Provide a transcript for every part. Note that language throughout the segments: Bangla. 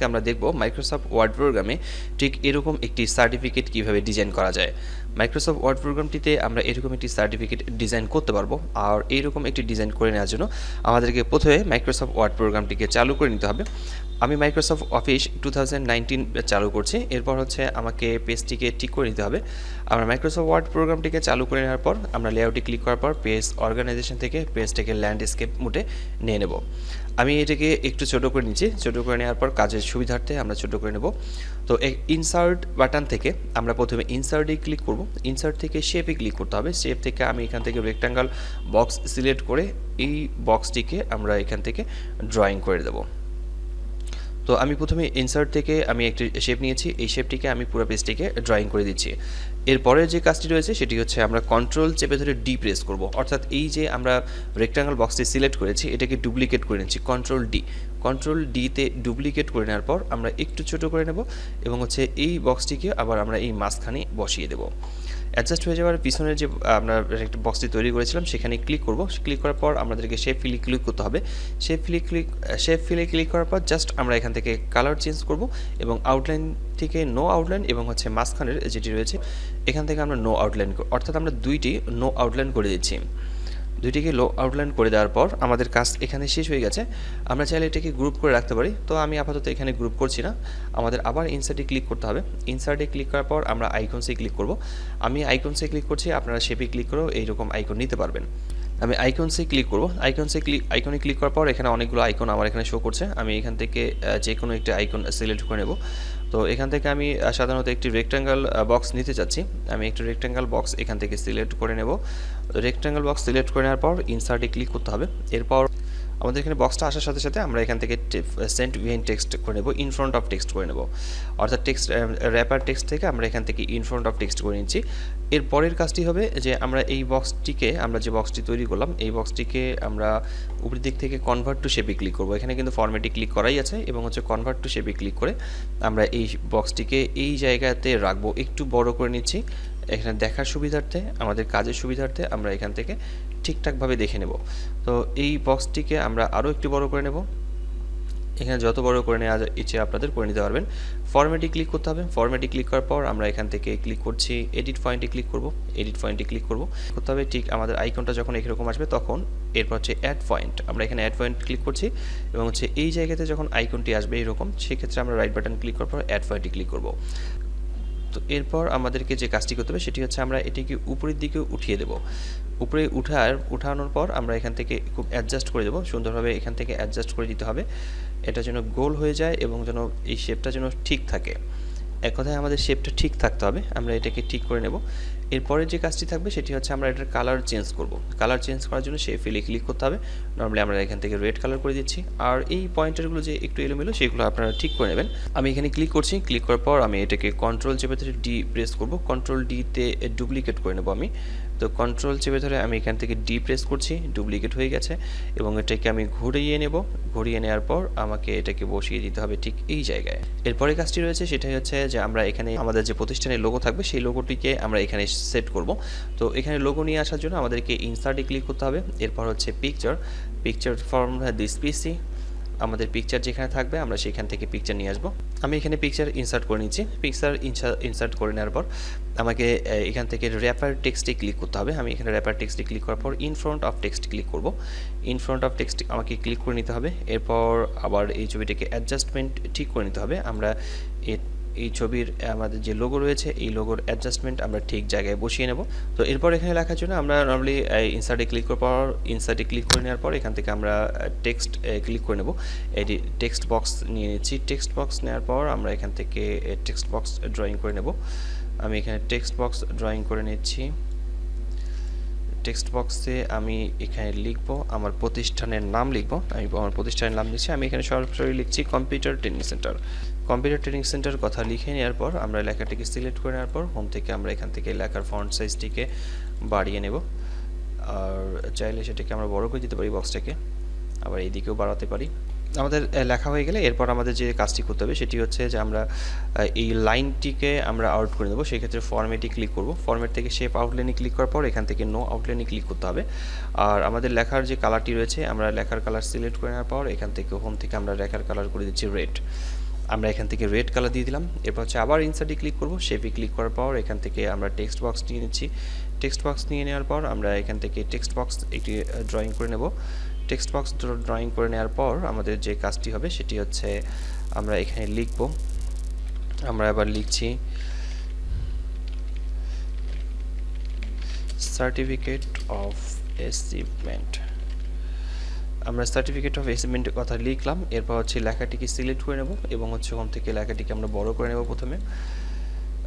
আজকে আমরা দেখব মাইক্রোসফট ওয়ার্ড প্রোগ্রামে ঠিক এরকম একটি সার্টিফিকেট কিভাবে ডিজাইন করা যায়। মাইক্রোসফট ওয়ার্ড প্রোগ্রামটিতে আমরা এরকম একটি সার্টিফিকেট ডিজাইন করতে পারবো। আর এইরকম একটি ডিজাইন করে নেওয়ার জন্য আমাদেরকে প্রথমে মাইক্রোসফট ওয়ার্ড প্রোগ্রামটিকে চালু করে নিতে হবে। আমি মাইক্রোসফট অফিস 2019 চালু করছি। এরপর হচ্ছে আমাকে পেজটিকে ঠিক করে নিতে হবে। আমরা মাইক্রোসফট ওয়ার্ড প্রোগ্রামটিকে চালু করে নেওয়ার পর আমরা লেআউটে ক্লিক করার পর পেজ অর্গানাইজেশন থেকে পেজটাকে ল্যান্ডস্কেপ মোডে নিয়ে নেব। আমি এটাকে একটু ছোটো করে নিচ্ছি। ছোটো করে নেওয়ার পর কাজের সুবিধার্থে আমরা ছোটো করে নেব। তো এই ইনসার্ট বাটন থেকে আমরা প্রথমে ইনসার্টে ক্লিক করব। ইনসার্ট থেকে শেপে ক্লিক করতে হবে। শেপ থেকে আমি এখান থেকে রেক্ট্যাঙ্গল বক্স সিলেক্ট করে এই বক্সটিকে আমরা এখান থেকে ড্রয়িং করে দেব। তো আমি প্রথমে ইনসার্ট থেকে আমি একটি শেপ নিয়েছি। এই শেপটিকে আমি পুরো পেজটিকে ড্রয়িং করে দিচ্ছি। এরপরের যে কাজটি রয়েছে সেটি হচ্ছে আমরা কন্ট্রোল চেপে ধরে ডি প্রেস করব। অর্থাৎ এই যে আমরা রেক্ট্যাঙ্গল বক্সটি সিলেক্ট করেছি এটাকে ডুপ্লিকেট করে নিচ্ছি। কন্ট্রোল ডিতে ডুপ্লিকেট করে নেওয়ার পর আমরা একটু ছোট করে নেব এবং হচ্ছে এই বক্সটিকে আবার আমরা এই মাঝখানে বসিয়ে দেব। অ্যাডজাস্ট হয়ে যাওয়ার পিছনের যে আমরা একটা বক্সটি তৈরি করেছিলাম সেখানে ক্লিক করব। ক্লিক করার পর আমাদেরকে শেপ ফিলে ক্লিক করতে হবে। শেপ ফিলে ক্লিক করার পর জাস্ট আমরা এখান থেকে কালার চেঞ্জ করব এবং আউটলাইন থেকে নো আউটলাইন এবং হচ্ছে মাঝখানের যেটি রয়েছে এখান থেকে আমরা নো আউটলাইন, অর্থাৎ আমরা দুইটি নো আউটলাইন করে দিচ্ছি। দুইটিকে লো আউটলাইন করে দেওয়ার পর আমাদের কাজ এখানে শেষ হয়ে গেছে। আমরা চাইলে এটাকে গ্রুপ করে রাখতে পারি। তো আমি আপাতত এখানে গ্রুপ করছি না। আমাদের আবার ইনসার্টে ক্লিক করতে হবে। ইনসার্টে ক্লিক করার পর আমরা আইকনসে ক্লিক করব। আমি আইকনসে ক্লিক করছি, আপনারা শেপে ক্লিক করেও এইরকম আইকন নিতে পারবেন। আমি আইকনসে ক্লিক করব। আইকনে ক্লিক করার পর এখানে অনেকগুলো আইকন আমার এখানে শো করছে। আমি এখান থেকে যে কোনো একটি আইকন সিলেক্ট করে নেব। তো এখান থেকে আমি সাধারণত একটি রেক্ট্যাঙ্গল বক্স নিতে চাচ্ছি। আমি একটি রেক্ট্যাঙ্গল বক্স এখান থেকে সিলেক্ট করে নেব। রেক্ট্যাঙ্গল বক্স সিলেক্ট করে নেওয়ার পর ইনসার্টে ক্লিক করতে হবে। এরপর আমাদের এখানে বক্সটা আসার সাথে সাথে আমরা এখান থেকে সেন্ট বিহাইন্ড টেক্সট করে নেব, ইন ফ্রন্ট অফ টেক্সট করে নেব। অর্থাৎ টেক্সট র্যাপার টেক্সট থেকে আমরা এখান থেকে ইন ফ্রন্ট অফ টেক্সট করে নিচ্ছি। এর পরের কাজটি হবে যে আমরা এই বক্সটিকে, আমরা যে বক্সটি তৈরি করলাম এই বক্সটিকে আমরা উপরের দিক থেকে কনভার্ট টু শেপে ক্লিক করব। এখানে কিন্তু ফরম্যাটে ক্লিক করাই আছে এবং হচ্ছে কনভার্ট টু শেপে ক্লিক করে আমরা এই বক্সটিকে এই জায়গাতে রাখবো। একটু বড় করে নিচ্ছি এখানে দেখার সুবিধার্থে, আমাদের কাজের সুবিধার্থে আমরা এখান থেকে ঠিকঠাকভাবে দেখে নেব। তো এই বক্সটিকে আমরা আরও একটু বড় করে নেব। এখানে যত বড় করে নেওয়া ইচ্ছে আপনাদের করে নিতে পারবেন। ফরম্যাটে ক্লিক করতে হবে। ফরম্যাটে ক্লিক করার পর আমরা এখান থেকে ক্লিক করছি, এডিট পয়েন্টে ক্লিক করব। করতে হবে ঠিক আমাদের আইকনটা যখন এরকম আসবে তখন এরপর হচ্ছে অ্যাড পয়েন্ট, আমরা এখানে অ্যাড পয়েন্ট ক্লিক করছি এবং হচ্ছে এই জায়গাতে যখন আইকনটি আসবে এরকম, সেক্ষেত্রে আমরা রাইট বাটন ক্লিক করার পর অ্যাড পয়েন্টে ক্লিক করব। তো এরপর আমাদেরকে যে কাজটি করতে হবে সেটি হচ্ছে আমরা এটিকে উপরের দিকে উঠিয়ে দেব। উপরে উঠানোর পর আমরা এখান থেকে খুব অ্যাডজাস্ট করে দেবো, সুন্দরভাবে এখান থেকে অ্যাডজাস্ট করে দিতে হবে। এটা যেন গোল হয়ে যায় এবং যেন এই শেপটা যেন ঠিক থাকে। এক কথায় আমাদের শেপটা ঠিক থাকতে হবে। আমরা এটাকে ঠিক করে নেব। এরপরে যে কাজটি থাকবে সেটি হচ্ছে আমরা এটার কালার চেঞ্জ করব। কালার চেঞ্জ করার জন্য শেপ ফিলে ক্লিক করতে হবে। নর্মালি আমরা এখান থেকে রেড কালার করে দিচ্ছি। আর এই পয়েন্টারগুলো যে একটু এলোমেলো সেগুলো আপনারা ঠিক করে নেবেন। আমি এখানে ক্লিক করছি। ক্লিক করার পর আমি এটাকে কন্ট্রোল চেপে ধরে ডি প্রেস করব। কন্ট্রোল ডিতে ডুপ্লিকেট করে নেব আমি। তো কন্ট্রোল চেপে ধরে আমি এখান থেকে ডি প্রেস করছি, ডুপ্লিকেট হয়ে গেছে এবং এটাকে আমি ঘুরিয়ে নেব। ঘুরিয়ে নেওয়ার পর আমাকে এটাকে বসিয়ে দিতে হবে ঠিক এই জায়গায়। এরপরে কাজটি রয়েছে সেটাই হচ্ছে যে আমরা এখানে আমাদের যে প্রতিষ্ঠানের লোগো থাকবে সেই লোগোটিকে আমরা এখানে সেট করব। তো এখানে লোগো নিয়ে আসার জন্য আমাদেরকে ইনসার্টে ক্লিক করতে হবে। এরপর হচ্ছে পিকচার ফ্রম দিস পিসি, আমাদের পিকচার যেখানে থাকবে আমরা সেখান থেকে পিকচার নিয়ে আসবো। আমি এখানে পিকচার ইনসার্ট করে নিচ্ছি। ইনসার্ট করে নেওয়ার পর আমাকে এখান থেকে র্যাপার টেক্সটে ক্লিক করতে হবে। আমি এখানে র্যাপার টেক্সটে ক্লিক করার পর in front of text click করব। ইন ফ্রন্ট অফ টেক্সট আমাকে ক্লিক করে নিতে হবে। এরপর আবার এই ছবিটাকে অ্যাডজাস্টমেন্ট ঠিক করে নিতে হবে। আমরা এই ছবির আমাদের যে লোগো রয়েছে এই লোগোর অ্যাডজাস্টমেন্ট আমরা ঠিক জায়গায় বসিয়ে নেব। তো এরপর এখানে লেখার জন্য আমরা নর্মালি ইনসার্টে ক্লিক করার পর ইনসার্টে ক্লিক করে নেওয়ার পর এখান থেকে আমরা টেক্সট ক্লিক করে নেব। এটি টেক্সট বক্স নিয়ে নিচ্ছি। টেক্সট বক্স নেওয়ার পর আমরা এখান থেকে টেক্সট বক্স ড্রয়িং করে নেব। আমি এখানে টেক্সট বক্স ড্রয়িং করে নিচ্ছি। টেক্সট বক্সে আমি এখানে লিখব আমার প্রতিষ্ঠানের নাম লিখব। আমি আমার প্রতিষ্ঠানের নাম লিখছি। আমি এখানে সরাসরি লিখছি computer training centre. Computer training centre কথা লিখে নেওয়ার পর আমরা লেখাটিকে সিলেক্ট করে নেওয়ার পর হোম থেকে আমরা এখান থেকে লেখার ফন্ট সাইজটিকে বাড়িয়ে নেব। আর চাইলে সেটাকে আমরা বড় করে দিতে পারি বক্সটাকে, আবার এইদিকেও বাড়াতে পারি। আমাদের লেখা হয়ে গেলে এরপর আমাদের যে কাজটি করতে হবে সেটি হচ্ছে যে আমরা এই লাইনটিকে আমরা আউট করে দেবো। সেক্ষেত্রে ফরম্যাটে ক্লিক করব। ফরম্যাট থেকে শেপ আউটলাইনে ক্লিক করার পর এখান থেকে নো আউটলাইনে ক্লিক করতে হবে। আর আমাদের লেখার যে কালারটি রয়েছে আমরা লেখার কালার সিলেক্ট করে নেওয়ার পর এখান থেকে হোম থেকে আমরা লেখার কালার করে দিচ্ছি রেড। আমরা এখান থেকে রেড কালার দিয়ে দিলাম। এরপর হচ্ছে আবার ইনসার্টে ক্লিক করব, শেপে ক্লিক করার পর এখান থেকে আমরা টেক্সট বক্স নিয়ে নিচ্ছি। টেক্সট বক্স নিয়ে নেওয়ার পর আমরা এখান থেকে টেক্সট বক্স একটি ড্রয়িং করে নেব। টেক্সট বক্স ড্রয়িং করে নেওয়ার পর আমাদের যে কাজটি হবে সেটি হচ্ছে আমরা এখানে লিখব। আমরা আবার লিখছি সার্টিফিকেট অফ অ্যাচিভমেন্ট। আমরা সার্টিফিকেট অফ অ্যাচিভমেন্টের কথা লিখলাম। এরপর হচ্ছে লেখাটিকে সিলেক্ট করে নেব এবং হচ্ছে ওখান থেকে লেখাটিকে আমরা বড় করে নেব। প্রথমে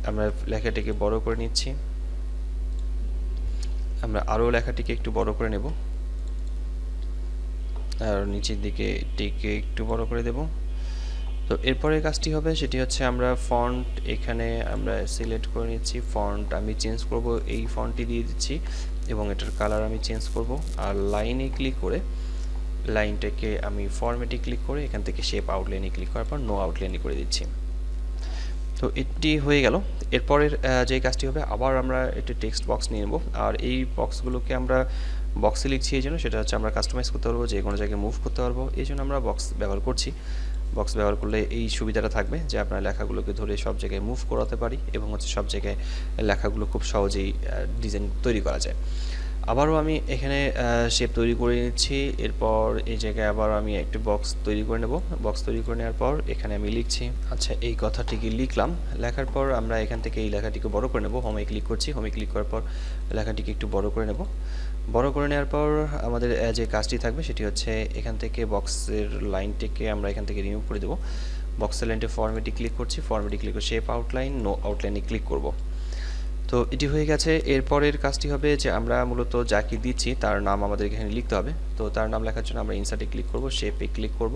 আমরা লেখাটিকে বড় করে নিচ্ছি। আমরা আরও লেখাটিকে একটু বড় করে নেব আর নিচের দিকে এটিকে একটু বড় করে দেব। তো এরপরের কাজটি হবে সেটি হচ্ছে আমরা ফন্ট এখানে আমরা সিলেক্ট করে নিচ্ছি। ফন্ট আমি চেঞ্জ করব, এই ফন্টটি দিয়ে দিচ্ছি এবং এটার কালার আমি চেঞ্জ করব। আর লাইনে ক্লিক করে লাইনটাকে আমি ফরম্যাটে ক্লিক করে এখান থেকে শেপ আউটলাইনে ক্লিক করার পর নো আউটলাইনে করে দিচ্ছি। তো এটি হয়ে গেল। এরপরের যে কাজটি হবে আবার আমরা একটি টেক্সট বক্স নিয়ে নেব। আর এই বক্সগুলোকে আমরা বক্সে লিখছি এই জন্য সেটা হচ্ছে আমরা কাস্টমাইজ করতে পারবো, যে কোনো জায়গায় মুভ করতে পারবো, এই জন্য আমরা বক্স ব্যবহার করছি। বক্স ব্যবহার করলে এই সুবিধাটা থাকবে যে আপনার লেখাগুলোকে ধরে সব জায়গায় মুভ করাতে পারি এবং হচ্ছে সব জায়গায় লেখাগুলো খুব সহজেই ডিজাইন তৈরি করা যায়। আবারও আমি এখানে শেপ তৈরি করে নিচ্ছি। এরপর এই জায়গায় আবার আমি একটি বক্স তৈরি করে নেব। বক্স তৈরি করে নেওয়ার পর এখানে আমি লিখছি, আচ্ছা এই কথাটিকে লিখলাম। লেখার পর আমরা এখান থেকে এই লেখাটিকে বড় করে নেব। হোমে ক্লিক করছি, হোমে ক্লিক করার পর লেখাটিকে একটু বড় করে নেব। বড় করে নেওয়ার পর আমাদের যে কাজটি থাকবে সেটি হচ্ছে এখান থেকে বক্সের লাইনটিকে আমরা এখান থেকে রিমুভ করে দেব। বক্সের লাইনটি ফরম্যাটে ক্লিক করছি, ফরম্যাটে ক্লিক করে শেপ আউটলাইন, নো আউটলাইনে ক্লিক করব। তো এটি হয়ে গেছে। এরপরের কাজটি হবে যে আমরা মূলত যাকে দিচ্ছি তার নাম আমাদের এখানে লিখতে হবে। তো তার নাম লেখার জন্য আমরা ইনসার্টে ক্লিক করব, শেপে ক্লিক করব।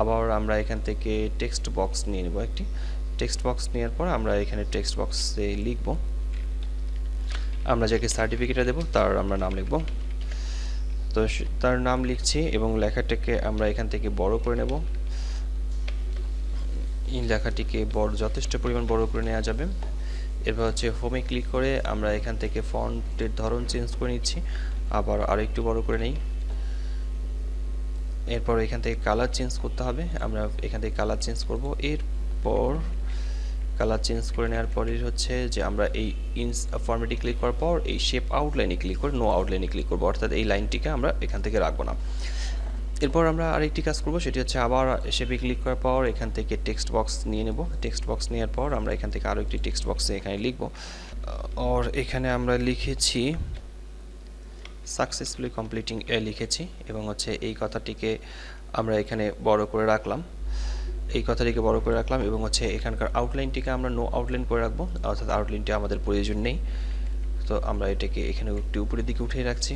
আবার আমরা এখান থেকে টেক্সট বক্স নিয়ে নেব একটি। টেক্সট বক্স নেওয়ার পর আমরা এখানে টেক্সট বক্সে লিখব, আমরা যাকে সার্টিফিকেটটা দেব তার আমরা নাম লিখব। তো তার নাম লিখছি এবং লেখাটাকে আমরা এখান থেকে বড় করে নেব। এই লেখাটিকে যথেষ্ট পরিমাণ বড় করে নেওয়া যাবে। এরপর হচ্ছে হোমে ক্লিক করে আমরা এখান থেকে ফন্টের ধরন চেঞ্জ করে নিচ্ছি, আবার আরেকটু বড় করে নেই। এরপর এখান থেকে কালার চেঞ্জ করতে হবে, আমরা এখান থেকে কালার চেঞ্জ করব। এরপর কালার চেঞ্জ করে নেওয়ার পরে হচ্ছে যে আমরা এই ফরম্যাটে ক্লিক করার পর এই শেপ আউটলাইনে ক্লিক করে নো আউটলাইনে ক্লিক করব, অর্থাৎ এই লাইনটিকে আমরা এখান থেকে রাখবো না। এরপর আমরা আরেকটি কাজ করব সেটি হচ্ছে আবার শেপে ক্লিক করার পর এখান থেকে টেক্সট বক্স নিয়ে নেব। টেক্সট বক্স নেওয়ার পর আমরা এখান থেকে আরও একটি টেক্সট বক্সে এখানে লিখব। আর এখানে আমরা লিখেছি সাকসেসফুলি কমপ্লিটিং লিখেছি এবং হচ্ছে এই কথাটিকে আমরা এখানে বড় করে রাখলাম। এই কথাটিকে বড় করে রাখলাম এবং হচ্ছে এখানকার আউটলাইনটিকে আমরা নো আউটলাইন করে রাখবো, অর্থাৎ আউটলাইনটি আমাদের প্রয়োজন নেই। তো আমরা এটাকে এখানে একটু উপরের দিকে উঠিয়ে রাখছি।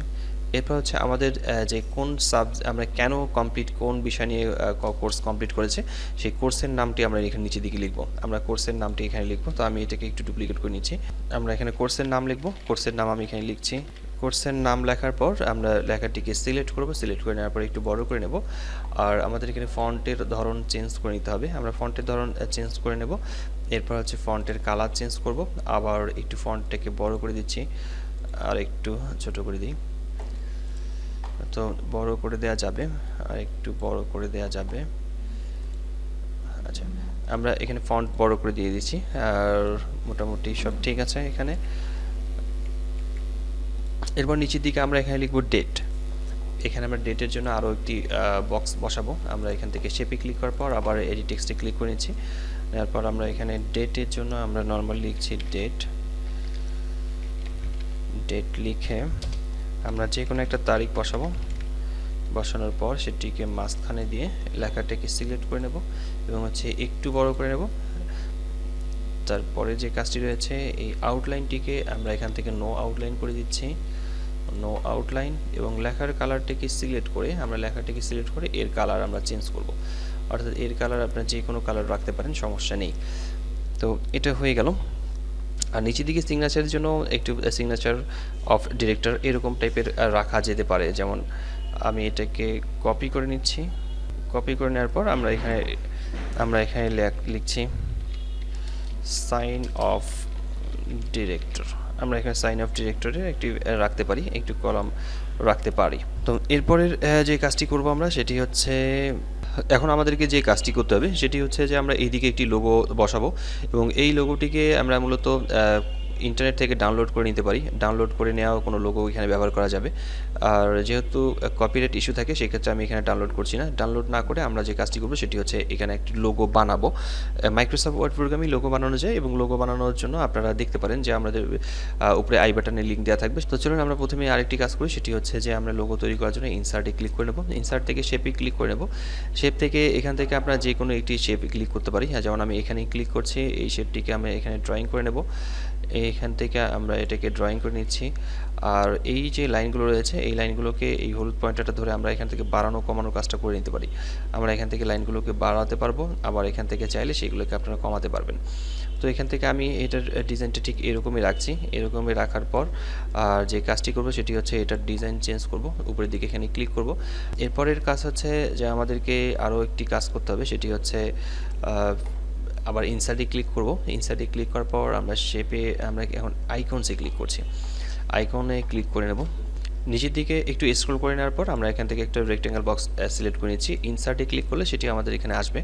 এরপর হচ্ছে আমাদের যে কোন আমরা কেন কোন বিষয় নিয়ে কোর্স কমপ্লিট করেছে সেই কোর্সের নামটি আমরা এখানে নিচের দিকে লিখব। আমরা কোর্সের নামটি এখানে লিখব। তো আমি এটাকে একটু ডুপ্লিকেট করে নিচ্ছি। আমরা এখানে কোর্সের নাম লিখব। কোর্সের নাম আমি এখানে লিখছি। কোর্সের নাম লেখার পর আমরা লেখাটিকে সিলেক্ট করব। সিলেক্ট করে নেওয়ার পর একটু বড় করে নেব। আর আমাদের এখানে ফন্টের ধরন চেঞ্জ করে নিতে হবে। আমরা ফন্টের ধরন চেঞ্জ করে নেব। এরপর হচ্ছে ফন্টের কালার চেঞ্জ করব। আবার একটু ফন্টটাকে বড় করে দিচ্ছি আর একটু ছোট করে দিই। তো বড় করে দেয়া যাবে, আর একটু বড় করে দেয়া যাবে। আচ্ছা, আমরা এখানে ফন্ট বড় করে দিয়ে দিচ্ছি আর মোটামুটি সব ঠিক আছে এখানে। এরপর নিচের দিকে আমরা এখানে লিখব ডেট। এখানে আমরা ডেটের জন্য আরও একটি বক্স বসাবো। আমরা এখান থেকে শেপে ক্লিক করার পর আবার এডিট টেক্সটে ক্লিক করে নিচ্ছি। এরপর আমরা এখানে ডেটের জন্য আমরা নর্মাল লিখছি ডেট। ডেট লিখে আমরা যে কোনো একটা তারিখ বসাবো। বসানোর পর সেটিকে মাঝখানে দিয়ে লেখাটাকে সিলেক্ট করে নেব এবং হচ্ছে একটু বড় করে নেব। তারপরে যে কাজটি রয়েছে এই আউটলাইনটিকে আমরা এখান থেকে নো আউটলাইন করে দিচ্ছি, নো আউটলাইন, এবং লেখার কালারটিকে সিলেক্ট করে আমরা লেখাটিকে সিলেক্ট করে এর কালার আমরা চেঞ্জ করব, অর্থাৎ এর কালার আপনারা যে কোনো কালার রাখতে পারেন, সমস্যা নেই। তো এটা হয়ে গেল। আর নিচের দিকে সিগনেচারের জন্য একটু সিগনেচার অফ ডিরেক্টর এরকম টাইপের রাখা যেতে পারে। যেমন আমি এটাকে কপি করে নিচ্ছি। কপি করে নেওয়ার পর আমরা এখানে লিখছি সাইন অফ ডিরেক্টর। আমরা এখানে সাইন অফ ডিরেক্টরের একটি রাখতে পারি, একটু কলাম রাখতে পারি। তো এরপরের যে কাজটি করব আমরা সেটি হচ্ছে এখন আমাদেরকে যে কাজটি করতে হবে সেটি হচ্ছে যে আমরা এইদিকে একটি লোগো বসাবো এবং এই লোগোটিকে আমরা মূলত ইন্টারনেট থেকে ডাউনলোড করে নিতে পারি। ডাউনলোড করে নেওয়া কোনো লোগো এখানে ব্যবহার করা যাবে। আর যেহেতু কপিরাইট ইস্যু থাকে সেক্ষেত্রে আমি এখানে ডাউনলোড করছি না। ডাউনলোড না করে আমরা যে কাজটি করবো সেটি হচ্ছে এখানে একটি লোগো বানাবো। মাইক্রোসফট ওয়ার্ড প্রোগ্রামে লোগো বানানো যায় এবং লোগো বানানোর জন্য আপনারা দেখতে পারেন যে আমাদের উপরে আই বাটনে লিঙ্ক দেওয়া থাকবে। তো চলুন আমরা প্রথমে আরেকটি কাজ করি, সেটি হচ্ছে যে আমরা লোগো তৈরি করার জন্য ইনসার্টে ক্লিক করে নেব। ইনসার্ট থেকে শেপে ক্লিক করে নেব। শেপ থেকে এখান থেকে আপনারা যে কোনো একটি শেপে ক্লিক করতে পারি। যেমন আমি এখানেই ক্লিক করছি, এই শেপটিকে আমি এখানে ড্রয়িং করে নেব। এইখান থেকে আমরা এটাকে ড্রয়িং করে নিচ্ছি। আর এই যে লাইনগুলো রয়েছে এই লাইনগুলোকে এই হলুদ পয়েন্টারটা ধরে আমরা এখান থেকে বাড়ানো কমানোর কাজটা করে নিতে পারি। আমরা এখান থেকে লাইনগুলোকে বাড়াতে পারবো, আবার এখান থেকে চাইলে সেগুলোকে আপনারা কমাতে পারবেন। তো এখান থেকে আমি এটার ডিজাইনটা ঠিক এরকমই রাখছি। এরকমই রাখার পর আর যে কাজটি করব সেটি হচ্ছে এটার ডিজাইন চেঞ্জ করব। উপরের দিকে এখানে ক্লিক করব। এরপরের কাজ হচ্ছে যে আমাদেরকে আরও একটি কাজ করতে হবে, সেটি হচ্ছে আবার ইনসার্টে ক্লিক করব। ইনসার্টে ক্লিক করার পর আমরা শেপে আমরা এখন আইকনসে ক্লিক করছি। আইকনে ক্লিক করে নেব। নিচের দিকে একটু স্ক্রল করে নেওয়ার পর আমরা এখান থেকে একটা রেক্টেঙ্গেল বক্স সিলেক্ট করে নিচ্ছি। ইনসার্টে ক্লিক করলে সেটি আমাদের এখানে আসবে,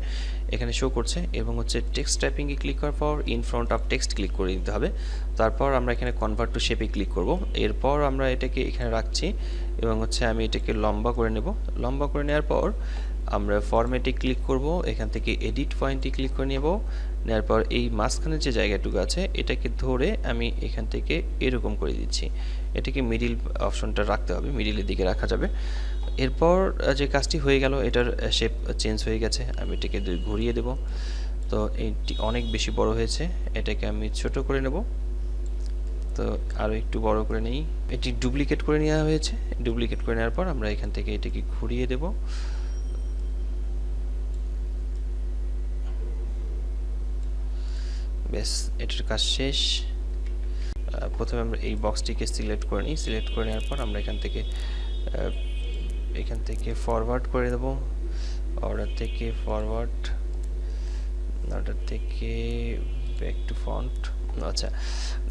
এখানে শো করছে। এবং হচ্ছে টেক্সট টাইপিংয়ে ক্লিক করার পর in front of text click করে দিতে হবে। তারপর আমরা এখানে কনভার্ট টু শেপে ক্লিক করব। এরপর আমরা এটাকে এখানে রাখছি এবং হচ্ছে আমি এটাকে লম্বা করে নেব। লম্বা করে নেওয়ার পর আমরা ফরম্যাটে ক্লিক করব, এখান থেকে এডিট পয়েন্টে ক্লিক করে নেব। নেওয়ার পর এই মাঝখানের যে জায়গাটুকু আছে এটাকে ধরে আমি এখান থেকে এরকম করে দিচ্ছি। এটাকে মিডিল অপশনটা রাখতে হবে, মিডিলের দিকে রাখা যাবে। এরপর যে কাজটি হয়ে গেল, এটার শেপ চেঞ্জ হয়ে গেছে। আমি এটাকে ঘুরিয়ে দেব। তো এইটি অনেক বেশি বড় হয়েছে, এটাকে আমি ছোট করে নেব। তো আরও একটু বড় করে নেই। এটি ডুপ্লিকেট করে নেওয়া হয়েছে। ডুপ্লিকেট করে নেওয়ার পর আমরা এখান থেকে এটাকে ঘুরিয়ে দেব। বেশ, এটার কাজ শেষ। প্রথমে আমরা এই বক্সটিকে সিলেক্ট করে নিই। সিলেক্ট করে নেওয়ার পর আমরা এখান থেকে ফরওয়ার্ড করে দেব। অর্ডার থেকে ফরওয়ার্ড, অর্ডার থেকে ব্যাক টু ফন্ট। আচ্ছা,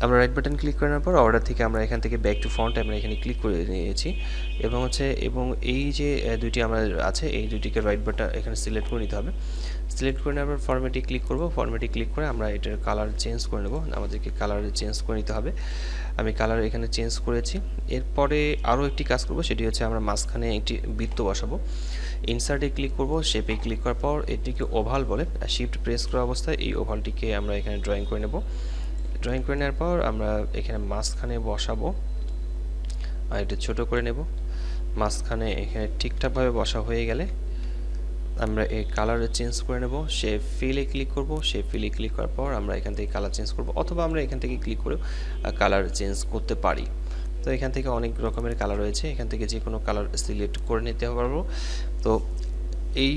আমরা রাইট বাটন ক্লিক করার পর অর্ডার থেকে আমরা এখান থেকে ব্যাক টু ফন্ট আমরা এখানে ক্লিক করে নিয়েছি। এবং এই যে দুইটি আমরা আছে এই দুইটিকে রাইট বাটন এখানে সিলেক্ট করে নিতে হবে। সিলেক্ট করে নেওয়ার পর ফরম্যাটে ক্লিক করব। ফরম্যাটে ক্লিক করে আমরা এটার কালার চেঞ্জ করে নেব। আমাদেরকে কালার চেঞ্জ করে নিতে হবে। আমি কালার এখানে চেঞ্জ করেছি। এরপরে আরও একটি কাজ করব, সেটি হচ্ছে আমরা মাঝখানে একটি বৃত্ত বসাবো। ইনসার্টে ক্লিক করব, শেপে ক্লিক করার পর এটিকে ওভাল বলে, শিফট প্রেস করা অবস্থায় এই ওভালটিকে আমরা এখানে ড্রয়িং করে নেব। ড্রয়িং করে নেওয়ার পর আমরা এখানে মাঝখানে বসাবো আর এটা ছোট করে নেব। মাঝখানে এখানে ঠিকঠাকভাবে বসা হয়ে গেলে আমরা এই কালার চেঞ্জ করে নেব। শেপ ফিলে ক্লিক করব। শেপ ফিলে ক্লিক করার পর আমরা এখান থেকে কালার চেঞ্জ করব, অথবা আমরা এখান থেকে ক্লিক করে কালার চেঞ্জ করতে পারি। তো এখান থেকে অনেক রকমের কালার রয়েছে, এখান থেকে যে কোনো কালার সিলেক্ট করে নিতে পারবো। তো এই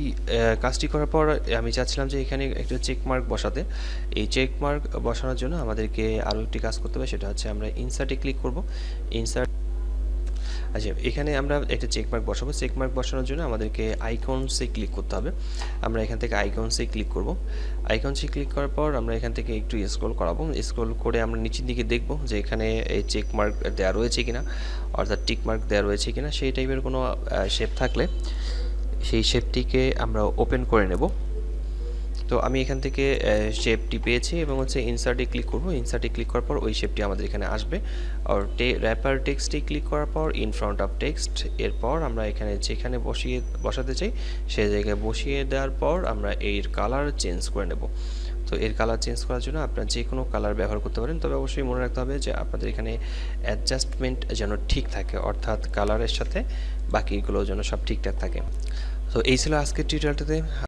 কাজটি করার পর আমি চাচ্ছিলাম যে এখানে একটা চেক মার্ক বসাতে। এই চেক মার্ক বসানোর জন্য আমাদেরকে আরও একটি কাজ করতে হবে, সেটা হচ্ছে আমরা ইনসার্টে ক্লিক করব। ইনসার্ট, আচ্ছা, এখানে আমরা একটা চেক মার্ক বসাবো। চেক মার্ক বসানোর জন্য আমাদেরকে আইকনসে ক্লিক করতে হবে। আমরা এখান থেকে আইকনসে ক্লিক করব। আইকনসে ক্লিক করার পর আমরা এখান থেকে একটু স্ক্রল করাবো। স্ক্রল করে আমরা নিচের দিকে দেখব যে এখানে এই চেক মার্ক দেওয়া রয়েছে কিনা, অর্থাৎ টিক মার্ক দেওয়া রয়েছে কিনা। সেই টাইপের কোনো শেপ থাকলে সেই শেপটিকে আমরা ওপেন করে নেব। তো আমি এখান থেকে শেপটি পেয়েছি এবং ইনসার্টে ক্লিক করব। ইনসার্টে ক্লিক করার পর ওই শেপটি আমাদের এখানে আসবে। আর র্যাপার টেক্সটে ক্লিক করার পর ইন ফ্রন্ট অফ টেক্সট, এরপর আমরা এখানে যেখানে বসাতে চাই সেই জায়গায় বসিয়ে দেওয়ার পর আমরা এর কালার চেঞ্জ করে নেব। তো এর কালার চেঞ্জ করার জন্য আপনারা যে কোনো কালার ব্যবহার করতে পারেন, তবে অবশ্যই মনে রাখতে হবে যে আপনাদের এখানে অ্যাডজাস্টমেন্ট যেন ঠিক থাকে, অর্থাৎ কালারের সাথে বাকিগুলো যেন সব ঠিকঠাক থাকে। তো এই ছিল আজকের টিউটোরিয়ালটাতে।